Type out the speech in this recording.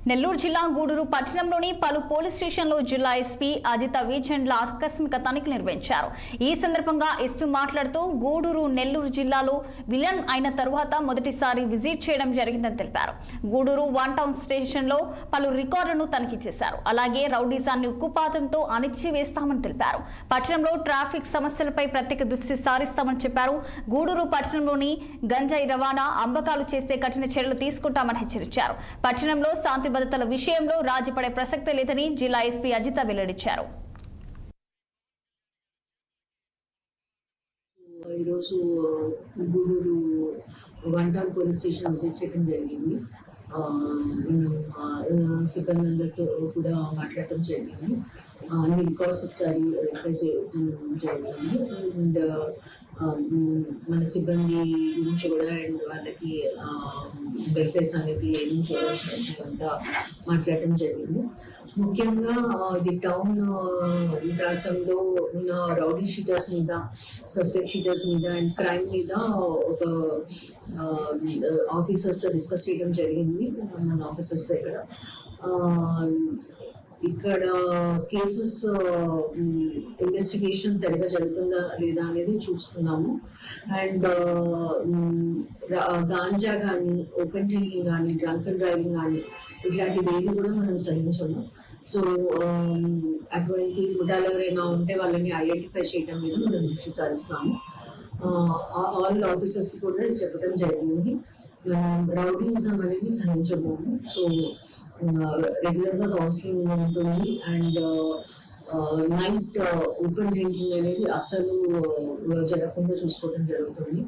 నెల్లూరు జిల్లా గూడూరు పట్టణంలోని పలు పోలీస్ స్టేషన్లో జిల్లా ఎస్పీ అజిత వీచండ్ల ఆకస్మిక తనిఖీలు నిర్వహించారు. ఈ సందర్భంగా ఎస్పీ మాట్లాడుతూ గూడూరు నెల్లూరు జిల్లాలో విలన్ అయిన తరువాత మొదటిసారి విజిట్ చేయడం జరిగిందని తెలిపారు. గూడూరు వన్ టౌన్ స్టేషన్లో పలు రికార్డులను తనిఖీ చేశారు. అలాగే రౌడీజాన్ని ఉక్కుపాతంతో అణిచివేస్తామని తెలిపారు. పట్టణంలో ట్రాఫిక్ సమస్యలపై ప్రత్యేక దృష్టి సారిస్తామని చెప్పారు. గూడూరు పట్టణంలోని గంజాయి రవాణా అమ్మకాలు చేస్తే కఠిన చర్యలు తీసుకుంటామని హెచ్చరించారు. పట్టణంలో శాంతి భద్రతల విషయంలో రాజీపడే ప్రసక్తే లేదని జిల్లా ఎస్పీ అజిత వెల్లడించారు. ఈరోజు Gudur one town police station visit చేయడం జరిగింది. సిబ్బందులతో కూడా మాట్లాడటం జరిగింది. అన్ని రికార్డ్స్ ఒకసారి వెరిఫై చేయడం జరిగింది. అండ్ మన సిబ్బంది గురించి కూడా అండ్ వాళ్ళకి వెల్ఫేర్ అనేది ఏమీ అంతా మాట్లాడటం జరిగింది. ముఖ్యంగా ది టౌన్ ప్రాంతంలో ఉన్న రౌడీ షీటర్స్ మీద, సస్పెక్ట్ షీటర్స్ మీద అండ్ క్రైమ్ మీద ఒక ఆఫీసర్స్తో డిస్కస్ చేయడం జరిగింది. మన ఆఫీసర్స్తో ఇక్కడ కేసెస్ ఇన్వెస్టిగేషన్ సరిగా జరుగుతుందా లేదా అనేది చూస్తున్నాము. అండ్ గాంజా కానీ, ఓపెన్ డ్రింకింగ్ కానీ, డ్రంక్ అండ్ డ్రైవింగ్ కానీ ఇట్లాంటివి ఏవి కూడా మనం సహించము. సో అటువంటి ముఠాలు ఎవరైనా ఉంటే వాళ్ళని ఐడెంటిఫై చేయడం మీద మనం దృష్టి సారిస్తాము. ఆల్ ఆఫీసర్స్ కూడా చెప్పడం జరిగింది. రౌడీజం అనేది సహించబోము. సో రెగ్యులర్ గా కౌన్సిలింగ్ ఉంటుంది. అండ్ నైట్ ఓపెన్ డ్రింకింగ్ అనేది అస్సలు జరగకుండా చూసుకోవడం జరుగుతుంది.